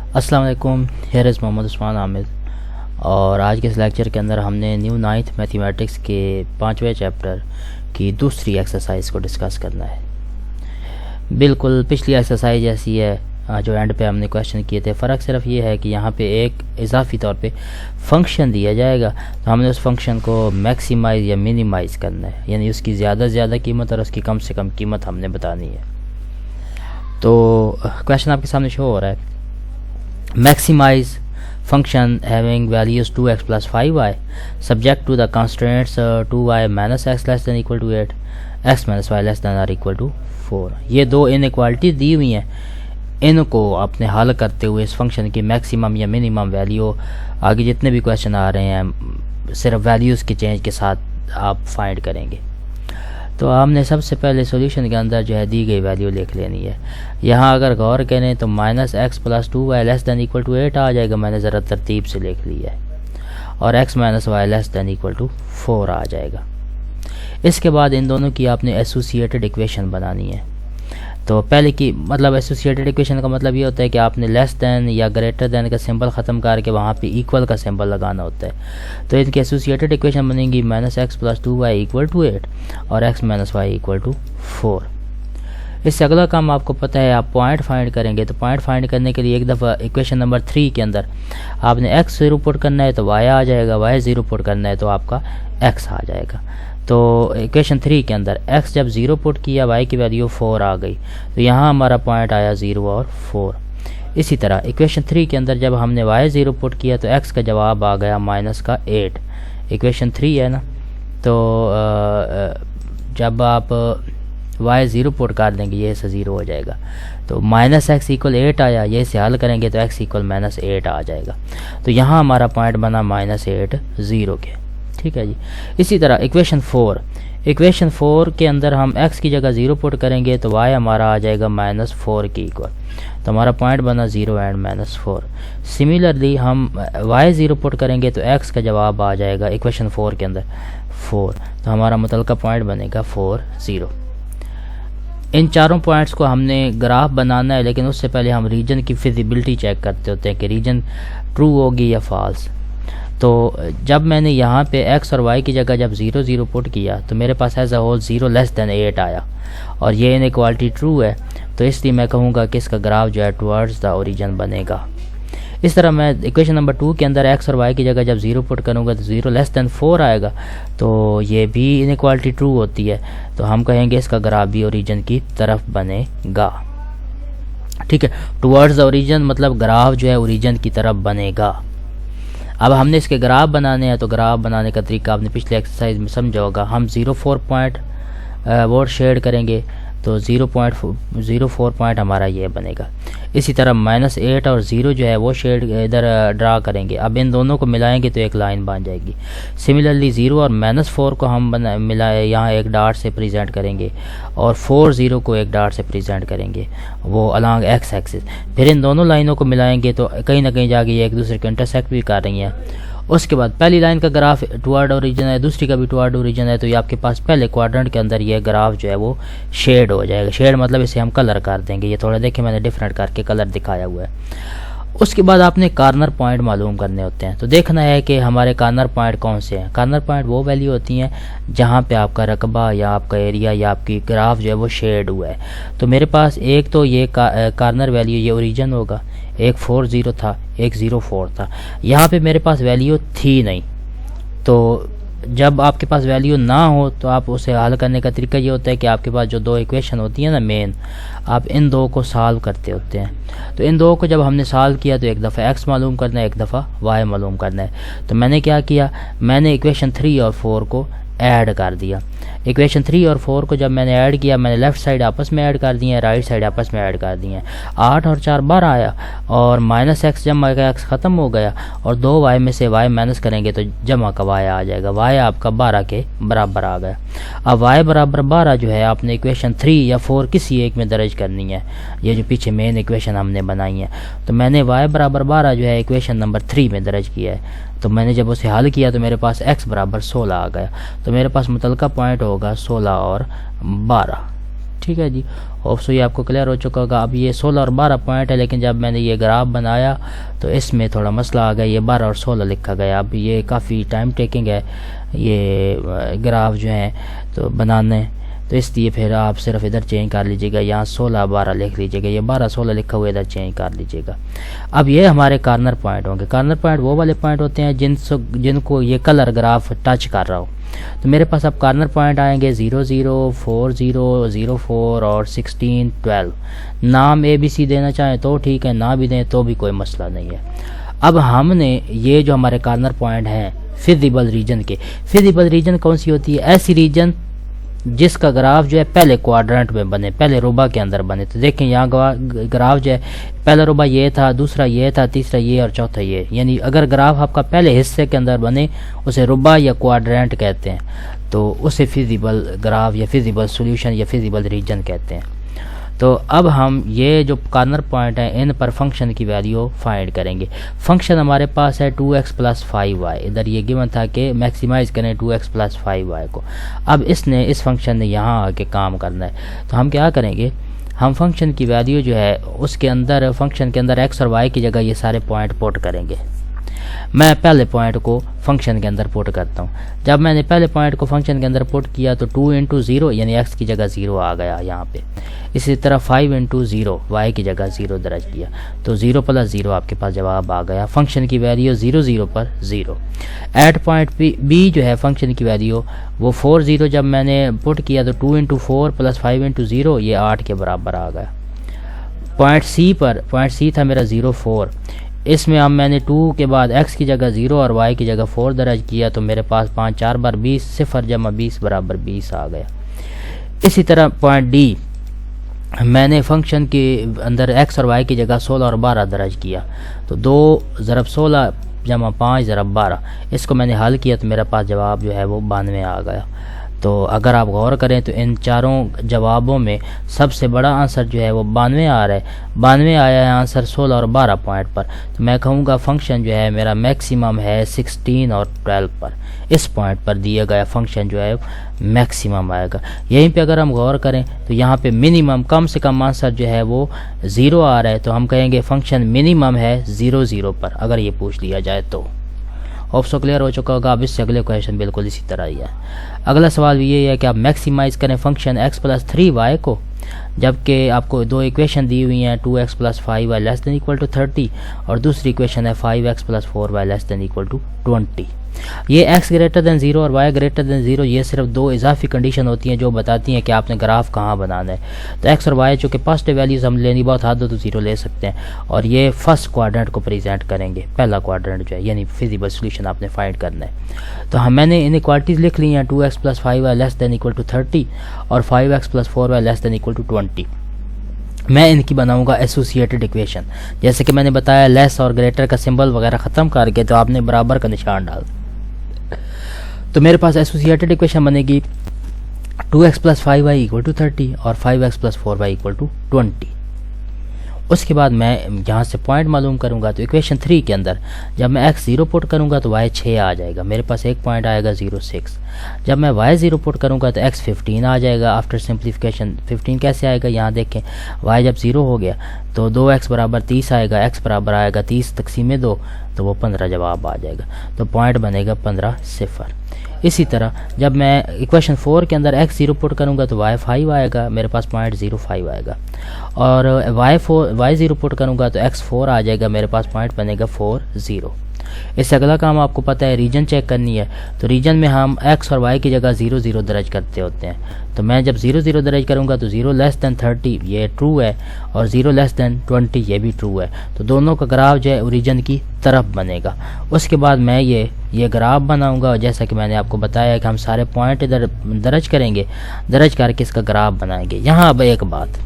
अस्सलाम वालेकुम, here is Mohammad Usman Aamir. और आज के इस लेक्चर के अंदर हमने न्यू नाइन्थ मैथमेटिक्स के 5वें चैप्टर की दूसरी एक्सरसाइज को डिस्कस करना है। बिल्कुल पिछली एक्सरसाइज जैसी है जो एंड पे हमने क्वेश्चन किए थे। फ़र्क सिर्फ ये है कि यहाँ पे एक इजाफी तौर पे फंक्शन दिया जाएगा, तो हमने उस फंक्शन को मैक्सिमाइज़ या मिनिमाइज़ करना है, यानी उसकी ज़्यादा से ज़्यादा कीमत और उसकी कम से कम कीमत हमने बतानी है। तो क्वेश्चन आपके सामने शो हो रहा है। Maximize function having values 2x plus 5y subject to the constraints 2y minus x less than equal to 8, x minus y less than or equal to 4। ये दो इनइक्वालिटी दी हुई हैं, इनको आपने हल करते हुए इस फंक्शन की मैक्सिमम या मिनिमम वैल्यू, आगे जितने भी क्वेश्चन आ रहे हैं सिर्फ वैल्यूज़ के चेंज के साथ आप फाइंड करेंगे। तो हमने सबसे पहले सॉल्यूशन के अंदर जो है दी गई वैल्यू लिख लेनी है। यहाँ अगर गौर करें तो minus x plus 2y less than equal to 8 आ जाएगा, मैंने ज़रा तरतीब से लिख लिया है, और x minus y less than equal to 4 आ जाएगा। इसके बाद इन दोनों की आपने एसोसिएटेड इक्वेशन बनानी है। तो पहले की मतलब एसोसिएटेड इक्वेशन का मतलब ये होता है कि आपने लेस दैन या ग्रेटर दैन का सिंबल ख़त्म करके वहाँ पे इक्वल का सिंबल लगाना होता है। तो इनकी एसोसिएटेड इक्वेशन बनेगी minus x plus 2y equal to 8 और x minus y equal to 4। इससे अगला काम आपको पता है, आप पॉइंट फाइंड करेंगे। तो पॉइंट फाइंड करने के लिए एक दफ़ा इक्वेशन नंबर 3 के अंदर आपने x 0 पुट करना है तो y आ जाएगा, y 0 पुट करना है तो आपका x आ जाएगा। तो इक्वेशन 3 के अंदर x जब 0 पुट किया y की वैल्यू 4 आ गई, तो यहाँ हमारा पॉइंट आया 0 और 4। इसी तरह इक्वेशन 3 के अंदर जब हमने y 0 पुट किया तो x का जवाब आ गया माइनस का 8। इक्वेशन 3 है ना, तो जब आप y 0 पुट कर देंगे ये से 0 हो जाएगा, तो माइनस एक्स इक्वल 8 आया, ये से हल करेंगे तो x इक्वल माइनस 8 आ जाएगा। तो यहाँ हमारा पॉइंट बना माइनस 8 0 के। ठीक है जी। इसी तरह इक्वेशन 4 के अंदर हम x की जगह 0 पुट करेंगे तो y हमारा आ जाएगा माइनस 4 के इक्वल, तो हमारा पॉइंट बना 0 एंड माइनस 4। सिमिलरली हम y 0 पुट करेंगे तो x का जवाब आ जाएगा इक्वेशन 4 के अंदर 4, तो हमारा मुतलका पॉइंट बनेगा 4 0। इन चारों पॉइंट्स को हमने ग्राफ बनाना है, लेकिन उससे पहले हम रीजन की फिजिबिलिटी चेक करते होते हैं कि रीजन ट्रू होगी या फॉल्स। तो जब मैंने यहाँ पे x और y की जगह जब 0 0 पुट किया तो मेरे पास as a whole 0 less than 8 आया, और ये इनइक्वालिटी ट्रू है, तो इसलिए मैं कहूँगा कि इसका ग्राफ जो है टुवर्ड्स द ओरिजिन बनेगा। इस तरह मैं इक्वेशन नंबर 2 के अंदर x और y की जगह जब 0 पुट करूँगा तो 0 लेस दैन 4 आएगा, तो ये भी इनइक्वालिटी ट्रू होती है, तो हम कहेंगे इसका ग्राफ भी ओरिजिन की तरफ बनेगा। ठीक है, टुवर्ड्स द ओरिजिन मतलब ग्राफ जो है ओरिजिन की तरफ बनेगा। अब हमने इसके ग्राफ बनाने हैं, तो ग्राफ बनाने का तरीका आपने पिछले एक्सरसाइज में समझा होगा। हम 0.4 पॉइंट वो शेड करेंगे तो 0.04 पॉइंट हमारा ये बनेगा। इसी तरह माइनस 8 और 0 जो है वो शेड इधर ड्रा करेंगे। अब इन दोनों को मिलाएंगे तो एक लाइन बन जाएगी। सिमिलरली 0 और माइनस 4 को हम मिलाए यहाँ एक डाट से प्रेजेंट करेंगे, और 4 0 को एक डाट से प्रेजेंट करेंगे वो अलॉन्ग एक्स एक्सिस। फिर इन दोनों लाइनों को मिलाएंगे तो कहीं ना कहीं जाके ये एक दूसरे को इंटरसेक्ट भी कर रही हैं। उसके बाद पहली लाइन का ग्राफ टुवर्ड ओरिजिन है, दूसरी का भी टुवर्ड ओरिजिन है, तो ये आपके पास पहले क्वाड्रेंट के अंदर ये ग्राफ जो है वो शेड हो जाएगा। शेड मतलब इसे हम कलर कर देंगे। ये थोड़ा देखिए मैंने डिफरेंट करके कलर दिखाया हुआ है। उसके बाद आपने कॉर्नर पॉइंट मालूम करने होते हैं, तो देखना है कि हमारे कॉर्नर पॉइंट कौन से हैं। कॉर्नर पॉइंट वो वैल्यू होती हैं जहाँ पे आपका रकबा या आपका एरिया या आपकी ग्राफ जो है वो शेड हुआ है। तो मेरे पास एक तो ये कॉर्नर वैल्यू ये ओरिजिन होगा, एक 4 0 था, एक 0 4 था। यहाँ पे मेरे पास वैल्यू थी नहीं, तो जब आपके पास वैल्यू ना हो तो आप उसे हल करने का तरीका ये होता है कि आपके पास जो दो इक्वेशन होती है ना मेन, आप इन दो को सॉल्व करते होते हैं। तो इन दो को जब हमने सॉल्व किया तो एक दफ़ा x मालूम करना है, एक दफ़ा y मालूम करना है। तो मैंने क्या किया, मैंने इक्वेशन 3 और 4 को ऐड कर दिया। इक्वेशन 3 और 4 को जब मैंने ऐड किया, मैंने लेफ़्ट साइड आपस में ऐड कर दी है, राइट साइड आपस में ऐड कर दी हैं। 8 और 4 12 आया, और माइनस एक्स जमा का एक्स ख़त्म हो गया, और 2y में से y माइनस करेंगे तो जमा का y आ जाएगा। y आपका 12 के बराबर आ गया। अब y बराबर 12 जो है आपने इक्वेशन 3 या 4 किसी एक में दर्ज करनी है, ये जो पीछे मेन इक्वेशन हमने बनाई है। तो मैंने y बराबर 12 जो है इक्वेशन नंबर 3 में दर्ज किया है। तो मैंने जब उसे हल किया तो मेरे पास x बराबर 16 आ गया, तो मेरे पास मुतलका पॉइंट होगा 16 और 12। ठीक है जी। होप सो ये आपको क्लियर हो चुका होगा। अब ये 16 और 12 पॉइंट है, लेकिन जब मैंने ये ग्राफ बनाया तो इसमें थोड़ा मसला आ गया, ये 12 और 16 लिखा गया। अब ये काफ़ी टाइम टेकिंग है ये ग्राफ जो है तो बनाने, तो इसलिए फिर आप सिर्फ इधर चेंज कर लीजिएगा, यहाँ 16 12 लिख लीजिएगा, ये 12 16 लिखा हुआ इधर चेंज कर लीजिएगा। अब ये हमारे कॉर्नर पॉइंट होंगे। कॉर्नर पॉइंट वो वाले पॉइंट होते हैं जिनको ये कलर ग्राफ टच कर रहा हो। तो मेरे पास अब कॉर्नर पॉइंट आएंगे 0 0 4 0 0 4 और 16 12। नाम ABC देना चाहें तो ठीक है, ना भी दें तो भी कोई मसला नहीं है। अब हमने ये जो हमारे कॉर्नर पॉइंट हैं फिजिबल रीजन के, फिजिबल रीजन कौन सी होती है? ऐसी रीजन जिसका ग्राफ जो है पहले क्वाड्रेंट में बने, पहले रुबा के अंदर बने। तो देखें यहाँ ग्राफ जो है पहला रुबा ये था, दूसरा ये था, तीसरा ये और चौथा ये। यानी अगर ग्राफ आपका पहले हिस्से के अंदर बने उसे रुबा या क्वाड्रेंट कहते हैं, तो उसे फिजिबल ग्राफ या फिजिबल सॉल्यूशन या फिजिबल रीजन कहते हैं। तो अब हम ये जो कॉर्नर पॉइंट है इन पर फंक्शन की वैल्यू फाइंड करेंगे। फंक्शन हमारे पास है 2x + 5y। इधर ये गिवन था कि मैक्सिमाइज करें 2x + 5y को। अब इस फंक्शन ने यहाँ आके काम करना है। तो हम क्या करेंगे, हम फंक्शन की वैल्यू जो है उसके अंदर, फंक्शन के अंदर x और y की जगह ये सारे पॉइंट पुट करेंगे। मैं पहले पॉइंट को फंक्शन के अंदर पुट करता हूँ। जब मैंने पहले पॉइंट को फंक्शन के अंदर पुट किया तो 2 × 0 यानी x की जगह 0 आ गया यहाँ पे। इसी तरह 5 × 0 y की जगह 0 दर्ज किया, तो 0 + 0 आपके पास जवाब आ गया। फंक्शन की वैल्यू 0 0 पर 0। एट पॉइंट B जो है फंक्शन की वैल्यू वो 4 0 जब मैंने पुट किया तो 2 × 4 + 5 × 0 ये 8 के बराबर आ गया। पॉइंट C था मेरा 0 4। इसमें अब मैंने 2 के बाद x की जगह 0 और y की जगह 4 दर्ज किया, तो मेरे पास 5 4 बार 20, 0 + 20 = 20 आ गया। इसी तरह पॉइंट D मैंने फंक्शन के अंदर x और y की जगह 16 और 12 दर्ज किया, तो 2 × 16 = 5 × 12। इसको मैंने हल किया तो मेरे पास जवाब जो है वो 92 आ गया। तो अगर आप गौर करें तो इन चारों जवाबों में सबसे बड़ा आंसर जो है वो 92 आ रहा है। 92 आया है आंसर 16 और 12 पॉइंट पर। तो मैं कहूँगा फंक्शन जो है मेरा मैक्सिमम है 16 और 12 पर। इस पॉइंट पर दिया गया फंक्शन जो है मैक्सिमम आएगा। यहीं पे अगर हम गौर करें तो यहाँ पे मिनिमम कम से कम आंसर जो है वो 0 आ रहा है, तो हम कहेंगे फंक्शन मिनिमम है 0 0 पर, अगर ये पूछ लिया जाए तो। होप सो क्लियर हो चुका होगा। अब इससे अगले क्वेश्चन बिल्कुल इसी तरह ही है। अगला सवाल ये है कि आप मैक्सिमाइज करें फंक्शन x + 3y को, जबकि आपको दो इक्वेशन दी हुई हैं 2x + 5y <= 30 और दूसरी इक्वेशन है 5x + 4y <= 20। ये x > 0 और y > 0 ये सिर्फ दो इजाफी कंडीशन होती हैं जो बताती हैं कि आपने ग्राफ कहाँ बनाना है। तो x और y चूँकि पॉजिटिव वैल्यूज हम लेनी बहुत हद हो तो 0 ले सकते हैं, और ये फर्स्ट क्वाड्रेंट को प्रेजेंट करेंगे, पहला क्वाड्रेंट जो है, यानी फिजिबल सॉल्यूशन आपने फाइंड करना है। तो मैंने इनइक्वालिटीज़ लिख ली हैं 2x + 5y <= 30 और 5x + 4y <= 20। मैं इनकी बनाऊंगा एसोसिएटेड इक्वेशन। जैसे कि मैंने बताया लेस और ग्रेटर का सिंबल वगैरह ख़त्म करके तो आपने बराबर का निशान डाल, तो मेरे पास एसोसिएटेड इक्वेशन बनेगी 2x + 5y = 30 और 5x + 4y = 20। उसके बाद मैं यहाँ से पॉइंट मालूम करूँगा, तो इक्वेशन 3 के अंदर जब मैं x 0 पुट करूँगा तो y 6 आ जाएगा, मेरे पास एक पॉइंट आएगा 0 6। जब मैं y 0 पुट करूँगा तो x 15 आ जाएगा। आफ्टर सिंप्लीफिकेशन 15 कैसे आएगा, यहाँ देखें y जब 0 हो गया तो 2x = 30 आएगा, x बराबर आएगा 30 / 2 तो वो 15 जवाब आ जाएगा। तो पॉइंट बनेगा 15 0। इसी तरह जब मैं इक्वेशन 4 के अंदर x 0 पुट करूँगा तो y 5 आएगा, मेरे पास पॉइंट 05 आएगा, और y 0 पुट करूँगा तो x 4 आ जाएगा, मेरे पास पॉइंट बनेगा 4 0। इससे अगला काम आपको पता है रीजन चेक करनी है। तो रीजन में हम x और y की जगह 0 0 दर्ज करते होते हैं। तो मैं जब 0 0 दर्ज करूँगा तो 0 < 30 ये ट्रू है और 0 < 20 ये भी ट्रू है। तो दोनों का ग्राफ जो है ओरिजिन की तरफ बनेगा। उसके बाद मैं ये ग्राफ बनाऊंगा, और जैसा कि मैंने आपको बताया कि हम सारे पॉइंट इधर दर्ज करेंगे, दर्ज करके इसका ग्राफ बनाएंगे। यहाँ अब एक बात,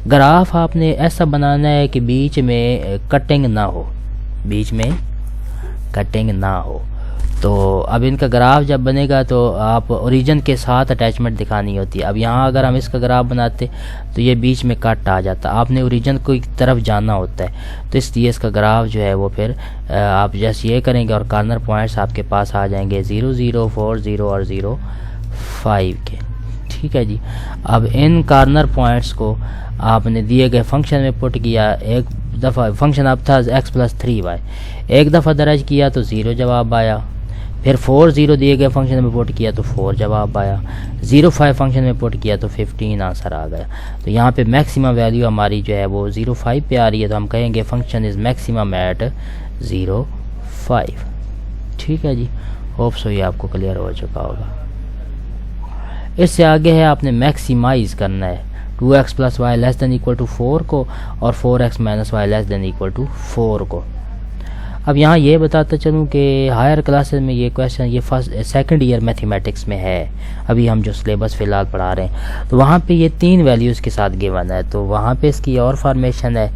ग्राफ आपने ऐसा बनाना है कि बीच में कटिंग ना हो, बीच में कटिंग ना हो। तो अब इनका ग्राफ जब बनेगा तो आप ओरिजिन के साथ अटैचमेंट दिखानी होती है। अब यहाँ अगर हम इसका ग्राफ बनाते तो ये बीच में कट आ जाता, आपने ओरिजिन को एक तरफ जाना होता है। तो इसलिए इसका ग्राफ जो है वो फिर आप जैसे ये करेंगे और कॉर्नर पॉइंट्स आपके पास आ जाएंगे 0 0 4 0 और 0 5 के। ठीक है जी। अब इन कॉर्नर पॉइंट्स को आपने दिए गए फंक्शन में पुट किया। एक दफ़ा फंक्शन अब था x + 3y, एक दफ़ा दर्ज किया तो 0 जवाब आया। फिर 4 0 दिए गए फंक्शन में पुट किया तो 4 जवाब आया। 0 5 फंक्शन में पुट किया तो 15 आंसर आ गया। तो यहाँ पे मैक्सिमम वैल्यू हमारी जो है वो 0 5 पे आ रही है, तो हम कहेंगे फंक्शन इज़ मैक्सिमम एट 0 5। ठीक है जी, होप सो ये आपको क्लियर हो चुका होगा। इससे आगे है आपने मैक्सिमाइज़ करना है 2x + y <= 4 को और 4x - y <= 4 को। अब यहाँ ये बताता चलूँ कि हायर क्लासेस में ये क्वेश्चन ये सेकंड ईयर मैथमेटिक्स में है, अभी हम जो सिलेबस फ़िलहाल पढ़ा रहे हैं, तो वहाँ पे ये 3 वैल्यूज़ के साथ गिवन है। तो वहाँ पे इसकी और फॉर्मेशन है,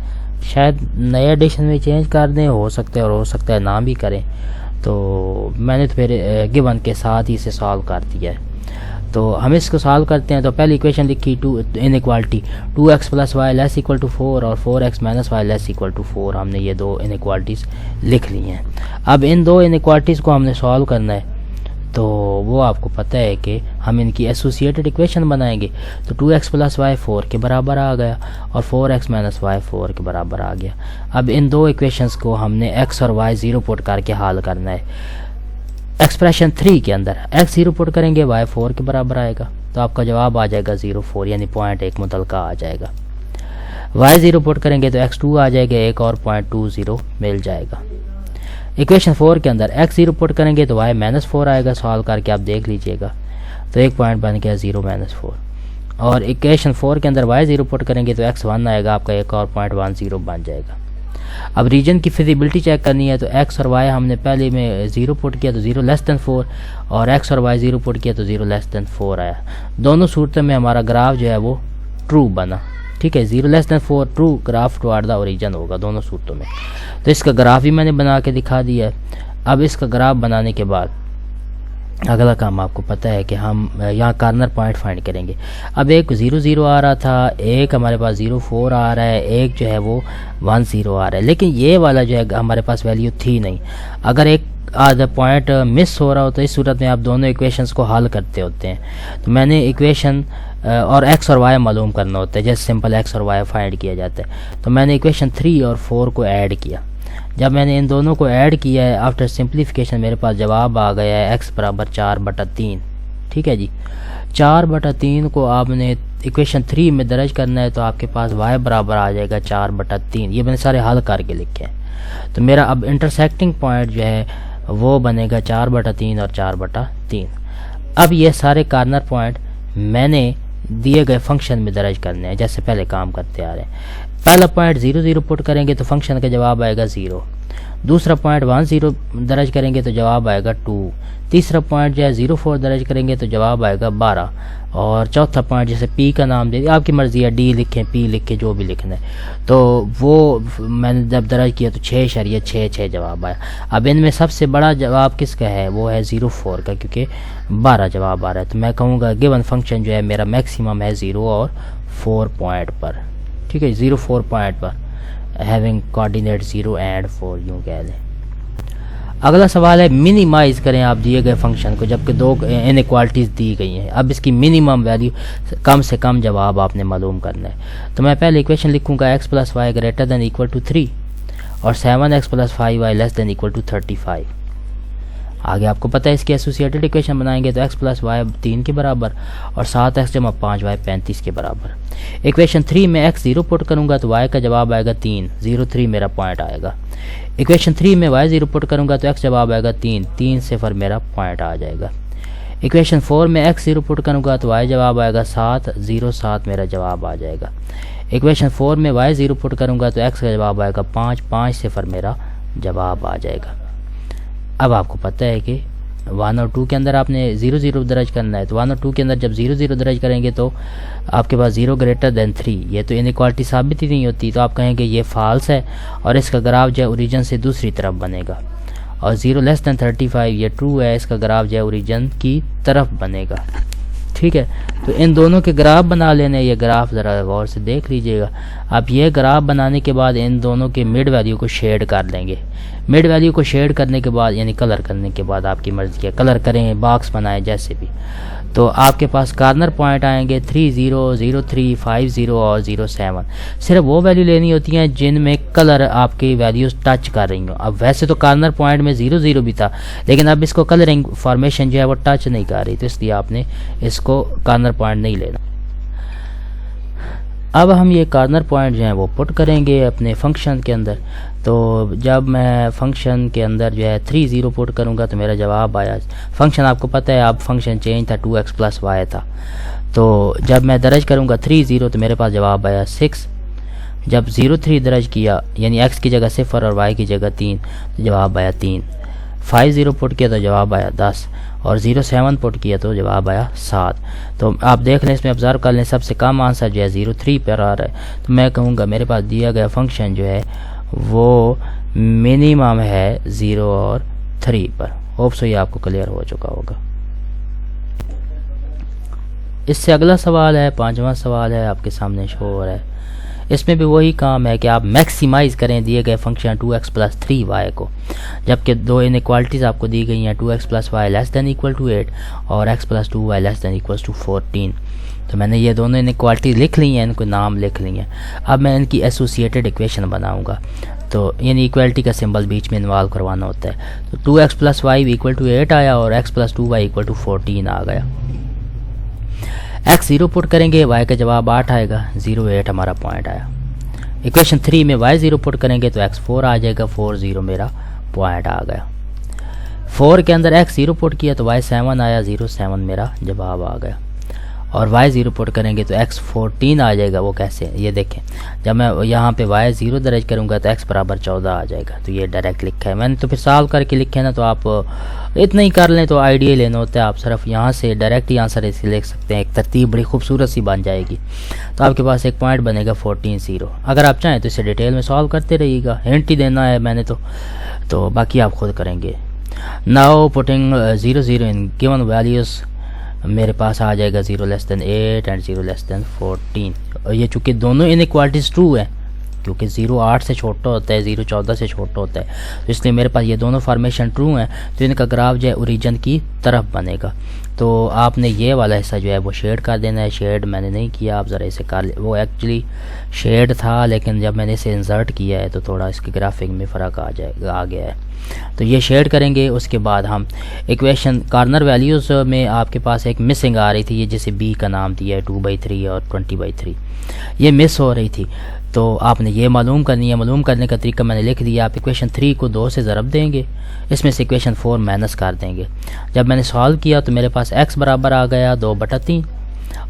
शायद नए एडिशन में चेंज कर दें, हो सकता है और हो सकता है ना भी करें। तो मैंने तो फिर गिवन के साथ ही इसे सॉल्व कर दिया है। तो हम इसको सॉल्व करते हैं। तो पहली इक्वेशन लिखी इनइक्वालिटी 2x + y <= 4 और 4x - y <= 4, हमने ये दो इनइक्वालिटीज़ लिख ली हैं। अब इन दो इनइक्वालिटीज़ को हमने सॉल्व करना है, तो वो आपको पता है कि हम इनकी एसोसिएटेड इक्वेशन बनाएंगे। तो 2x + y 4 के बराबर आ गया और 4x - y 4 के बराबर आ गया। अब इन दो इक्वेशंस को हमने x और y 0 पुट करके हल करना है। एक्सप्रेशन 3 के अंदर x 0 पुट करेंगे y 4 के बराबर आएगा, तो आपका जवाब आ जाएगा 0 4, यानी पॉइंट 1 मुतलका आ जाएगा। y 0 पुट करेंगे तो x 2 आ जाएगा, एक और पॉइंट 2 0 मिल जाएगा। इक्वेशन 4 के अंदर x 0 पुट करेंगे तो y -4 आएगा, सॉल्व करके आप देख लीजिएगा, तो एक पॉइंट बन गया 0 -4। और इक्वेशन 4 के अंदर y 0 पुट करेंगे तो x 1 आएगा, आपका एक और पॉइंट 1 0 बन जाएगा। अब रीजन की फिजिबिलिटी चेक करनी है, तो x और y हमने पहले में 0 पुट किया तो 0 < 4, और x और y 0 पुट किया तो 0 < 4 आया। दोनों सूरतों में हमारा ग्राफ जो है वो ट्रू बना। ठीक है, 0 < 4 true graph toward the origin होगा दोनों सूरतों में। तो इसका ग्राफ भी मैंने बना के दिखा दिया है। अब इसका ग्राफ बनाने के बाद अगला काम आपको पता है कि हम यहाँ कॉर्नर पॉइंट फाइंड करेंगे। अब एक 0 0 आ रहा था, एक हमारे पास 0 4 आ रहा है, एक जो है वो 1 0 आ रहा है, लेकिन ये वाला जो है हमारे पास वैल्यू थी नहीं। अगर एक आधा पॉइंट मिस हो रहा हो तो इस सूरत में आप दोनों इक्वेशंस को हल करते होते हैं। तो मैंने इक्वेशन और x और y मालूम करना होता है, जैसे सिंपल x और y फाइंड किया जाता है। तो मैंने इक्वेशन 3 और 4 को ऐड किया। जब मैंने इन दोनों को ऐड किया है, आफ्टर सिंप्लीफिकेशन मेरे पास जवाब आ गया है x = 4/3। ठीक है जी, 4/3 को आपने इक्वेशन 3 में दर्ज करना है, तो आपके पास y बराबर आ जाएगा 4/3। ये मैंने सारे हल करके लिखे हैं। तो मेरा अब इंटरसेक्टिंग पॉइंट जो है वो बनेगा 4/3 और 4/3। अब ये सारे कॉर्नर पॉइंट मैंने दिए गए फंक्शन में दर्ज करने हैं, जैसे पहले काम करते आ रहे हैं। पहला पॉइंट 0 0 पुट करेंगे तो फंक्शन का जवाब आएगा 0। दूसरा पॉइंट 1 0 दर्ज करेंगे तो जवाब आएगा 2। तीसरा पॉइंट जो है 0 4 दर्ज करेंगे तो जवाब आएगा 12। और चौथा पॉइंट जैसे p का नाम दे दिए, आपकी मर्ज़ी है, d लिखें p लिखें, जो भी लिखना है। तो वो मैंने जब दर्ज किया तो 6.66 जवाब आया। अब इनमें सबसे बड़ा जवाब किसका है, वो है 0 4 का, क्योंकि 12 जवाब आ रहा है। तो मैं कहूँगा गिवन फंक्शन जो है मेरा मैक्सिमम है 0 और 4 पॉइंट पर। ठीक है, 0 4 पॉइंट पर, हैविंग कोऑर्डिनेट 0 एंड 4 यूँ कह लें। अगला सवाल है मिनिमाइज़ करें आप दिए गए फंक्शन को, जबकि दो इनइक्वालिटीज़ दी गई हैं। अब इसकी मिनिमम वैल्यू, कम से कम जवाब आपने मालूम करना है। तो मैं पहले इक्वेशन लिखूंगा x + y > 3 और 7x + 5y <= 35। आगे आपको पता है इसकी एसोसिएटेड इक्वेशन बनाएंगे तो x + y 3 के बराबर और 7x + 5y 35 के बराबर। इक्वेशन 3 में x 0 पुट करूंगा तो y का जवाब आएगा 3, 0 3 मेरा पॉइंट आएगा। इक्वेशन 3 में y 0 पुट करूंगा तो x जवाब आएगा 3, 3 0 मेरा पॉइंट आ जाएगा। इक्वेशन 4 में x 0 पुट करूंगा तो y जवाब आएगा 7, 0 7 मेरा जवाब आ जाएगा। इक्वेशन 4 में y 0 पुट करूंगा तो x का जवाब आएगा 5, 5 0 मेरा जवाब आ जाएगा। अब आपको पता है कि 1 और 2 के अंदर आपने 0 0 दर्ज करना है। तो 1 और 2 के अंदर जब 0 0 दर्ज करेंगे तो आपके पास 0 > 3, ये तो इनइक्वालिटी साबित ही नहीं होती। तो आप कहेंगे ये फॉल्स है और इसका ग्राफ जो है ओरिजिन से दूसरी तरफ बनेगा। और 0 < 35 ये ट्रू है, इसका ग्राफ जो है ओरिजिन की तरफ बनेगा। ठीक है, तो इन दोनों के ग्राफ बना लेने। ये ग्राफ ज़रा गौर से देख लीजिएगा। अब ये ग्राफ बनाने के बाद इन दोनों के मिड वैल्यू को शेड कर लेंगे। मिड वैल्यू को शेड करने के बाद, यानी कलर करने के बाद, आपकी मर्ज़ी है, कलर करें, बॉक्स बनाएं, जैसे भी। तो आपके पास कार्नर पॉइंट आएंगे 30, 03, 50 और 07। सिर्फ वो वैल्यू लेनी होती हैं जिनमें कलर आपकी वैल्यूज टच कर रही हो। अब वैसे तो कार्नर पॉइंट में 00 भी था, लेकिन अब इसको कलरिंग फॉर्मेशन जो है वो टच नहीं कर रही, तो इसलिए आपने इसको कार्नर पॉइंट नहीं लेना। अब हम ये कार्नर पॉइंट जो है वो पुट करेंगे अपने फंक्शन के अंदर। तो जब मैं फंक्शन के अंदर जो है 30 पुट करूँगा तो मेरा जवाब आया। फंक्शन आपको पता है अब फंक्शन चेंज था, 2x + y था। तो जब मैं दर्ज करूँगा 30 तो मेरे पास जवाब आया 6। जब 03 दर्ज किया यानी x की जगह 0 और y की जगह 3 तो जवाब आया 3। 50 पुट किया तो जवाब आया 10 और 07 पुट किया तो जवाब आया 7। तो आप देख लें, इसमें ऑब्जर्व कर लें, सबसे कम आंसर जो है 03 पर आ रहा है। तो मैं कहूँगा मेरे पास दिया गया फंक्शन जो है वो मिनिमम है 0 और 3 पर। होप सो ये आपको क्लियर हो चुका होगा। इससे अगला सवाल है, 5वां सवाल है, आपके सामने शो हो रहा है। इसमें भी वही काम है कि आप मैक्सिमाइज करें दिए गए फंक्शन 2x + 3y को, जबकि दो इनइक्वालिटीज़ आपको दी गई हैं 2x + y <= 8 और x + 2y <= 14। तो मैंने ये दोनों इनइक्वालिटी लिख ली हैं, इनको नाम लिख ली हैं। अब मैं इनकी एसोसिएटेड इक्वेशन बनाऊंगा। तो यानी इक्वालिटी का सिंबल बीच में इन्वॉल्व करवाना होता है। तो 2x + y = 8 आया और x + 2y = 14 आ गया। x 0 पुट करेंगे, y का जवाब 8 आएगा, 08 हमारा पॉइंट आया। इक्वेशन 3 में y 0 पुट करेंगे तो x 4 आ जाएगा, 40 मेरा पॉइंट आ गया। 4 के अंदर x 0 पुट किया तो y 7 आया, 07 मेरा जवाब आ गया। और y 0 पुट करेंगे तो x 14 आ जाएगा। वो कैसे, ये देखें, जब मैं यहाँ पे y 0 दर्ज करूँगा तो x = 14 आ जाएगा। तो ये डायरेक्ट लिखा है मैंने, तो फिर सॉल्व करके लिखे ना, तो आप इतना ही कर लें तो आइडिया लेना होता है। आप सिर्फ यहाँ से डायरेक्ट ही आंसर इसे लिख सकते हैं, एक तरतीब बड़ी खूबसूरत सी बन जाएगी। तो आपके पास एक पॉइंट बनेगा 14, 0। अगर आप चाहें तो इसे डिटेल में सॉल्व करते रहिएगा, हिंट ही देना है मैंने तो बाकी आप खुद करेंगे। Now putting 00 in given values, मेरे पास आ जाएगा 0 <8 एंड 0 14। और ये चूँकि दोनों इनइक्वालिटीज़ ट्रू है, क्योंकि 0 8 से छोटा होता है, 0 14 से छोटा होता है, तो इसलिए मेरे पास ये दोनों फॉर्मेशन ट्रू हैं। तो इनका ग्राफ जो है ओरिजिन की तरफ बनेगा। तो आपने ये वाला हिस्सा जो है वो शेड कर देना है। शेड मैंने नहीं किया, आप ज़रा इसे कर ले, वो एक्चुअली शेड था, लेकिन जब मैंने इसे इंसर्ट किया है तो थोड़ा इसके ग्राफिक में फ़र्क आ गया है। तो ये शेड करेंगे। उसके बाद हम इक्वेशन कार्नर वैल्यूज़ में आपके पास एक मिसिंग आ रही थी, ये जैसे b का नाम दिया है 2/3 और 20/3, ये मिस हो रही थी। तो आपने ये मालूम करनी है। मालूम करने का तरीका मैंने लिख दिया। आप इक्वेशन 3 को 2 से ज़रब देंगे, इसमें से इक्वेशन 4 माइनस कर देंगे। जब मैंने सॉल्व किया तो मेरे पास x बराबर आ गया 2/3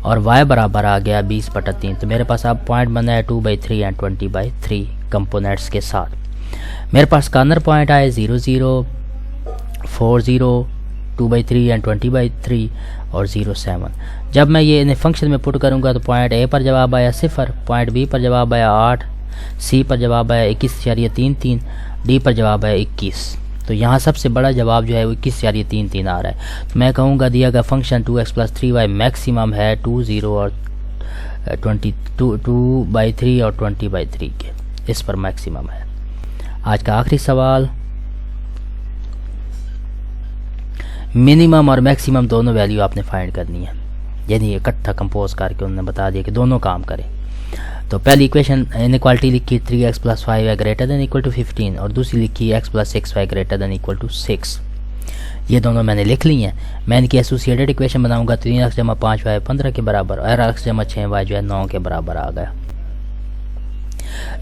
और y बराबर आ गया 20/3। तो मेरे पास अब पॉइंट बना है 2/3 एंड 20/3 कंपोनेंट्स के साथ। मेरे पास कार्नर पॉइंट आए 00, 40, 2/3 एंड 20/3 और 07। जब मैं ये इन्हें फंक्शन में पुट करूँगा तो पॉइंट ए पर जवाब आया 0, पॉइंट बी पर जवाब आया 8, सी पर जवाब आया 21.33, डी पर जवाब आया 21। तो यहाँ सबसे बड़ा जवाब जो है वो 21.33 आ रहा है। तो मैं कहूँगा दिया गया फंक्शन 2x + 3y मैक्सिमम है 20 और 2/3 और 20/3 के, इस पर मैक्सिमम है। आज का आखिरी सवाल, मिनिमम और मैक्सिमम दोनों वैल्यू आपने फाइंड करनी है, यानी इकट्ठा कंपोज करके उन्होंने बता दिया कि दोनों काम करें। तो पहली इक्वेशन इनइक्वालिटी लिखी 3x + 5y > 15 और दूसरी लिखी x + 6y > 6। ये दोनों मैंने लिख ली हैं। मैं इनकी एसोसिएटेड इक्वेशन बनाऊंगा। 3x + 5y 15 के बराबर और x + 6y जो है 9 के बराबर आ गया।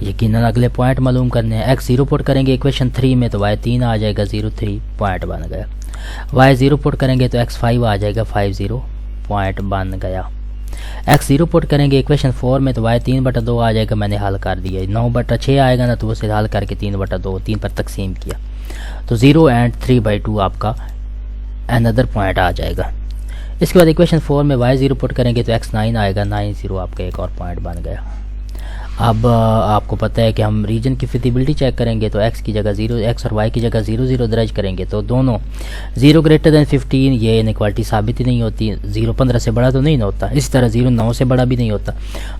यकीनन अगले पॉइंट मालूम करने हैं। x 0 पुट करेंगे इक्वेशन 3 में तो y 3 आ जाएगा, 03 पॉइंट बन गया। y 0 पुट करेंगे तो x 5 आ जाएगा, 50 पॉइंट बन गया। x 0 पुट करेंगे इक्वेशन 4 में तो y 3/2 आ जाएगा, मैंने हल कर दिया। 9/6 आएगा ना, तो उसे हल करके 3/2 3 पर तकसीम किया तो 0 एंड 3/2 आपका अनदर पॉइंट आ जाएगा। इसके बाद इक्वेशन 4 में y 0 पुट करेंगे तो x 9 आएगा, 90 आपका एक और पॉइंट बन गया। अब आपको पता है कि हम रीजन की फिजिबिलिटी चेक करेंगे तो x की जगह 0, x और y की जगह 0 दर्ज करेंगे तो दोनों 0 > 15, ये इनइक्वालिटी साबित ही नहीं होती। 0 15 से बड़ा तो नहीं होता, इसी तरह 0 9 से बड़ा भी नहीं होता।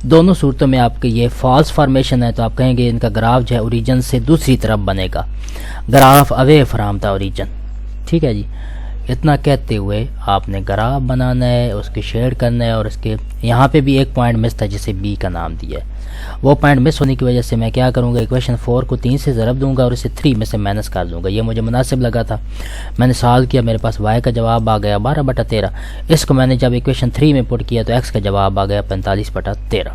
दोनों सूरतों में आपके ये फॉल्स फॉर्मेशन है, तो आप कहेंगे इनका ग्राफ जो है ओरिजिन से दूसरी तरफ बनेगा। Graph away from the origin, ठीक है जी। इतना कहते हुए आपने ग्राफ बनाना है, उसके शेड करना है, और उसके यहाँ पे भी एक पॉइंट मिस था जिसे बी का नाम दिया है। वो पॉइंट मिस होने की वजह से मैं क्या करूँगा, इक्वेशन 4 को 3 से ज़रब दूंगा और इसे 3 में से माइनस कर दूंगा। ये मुझे मुनासिब लगा था, मैंने सवाल किया, मेरे पास y का जवाब आ गया 12/13। इसको मैंने जब इक्वेशन 3 में पुट किया तो x का जवाब आ गया 45/13।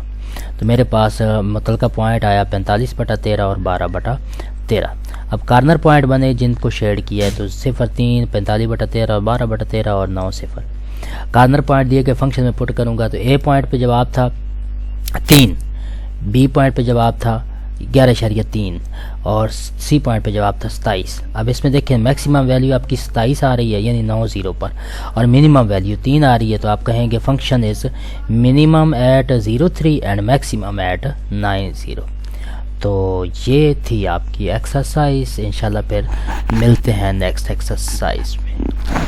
तो मेरे पास मुतलका पॉइंट आया 45/13 और 12/13। अब कार्नर पॉइंट बने जिनको शेड किया है तो 0, 3, 45/13 और 12/13 और 9, 0। कार्नर पॉइंट दिए गए फंक्शन में पुट करूँगा तो ए पॉइंट पे जवाब था 3, बी पॉइंट पे जवाब था 11.3 और सी पॉइंट पे जवाब था 27। अब इसमें देखें मैक्सिमम वैल्यू आपकी 27 आ रही है यानी 9, 0 पर, और मिनिमम वैल्यू 3 आ रही है, तो आप कहेंगे function is minimum at 0, 3 and maximum at 9, 0। तो ये थी आपकी एक्सरसाइज। इंशाल्लाह फिर मिलते हैं नेक्स्ट एक्सरसाइज में।